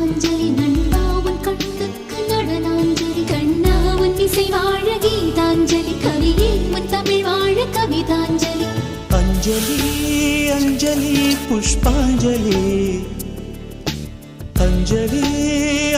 புஷ்பாஞ்சலி நண்பா உன் கண்ணுக்கு நடனாஞ்சலி கண்ணா உன் இசை வாழ கீதாஞ்சலி கவியே உன் தமிழ் வாழ கவிதாஞ்சலி அஞ்சலி அஞ்சலி புஷ்பாஞ்சலி அஞ்சலி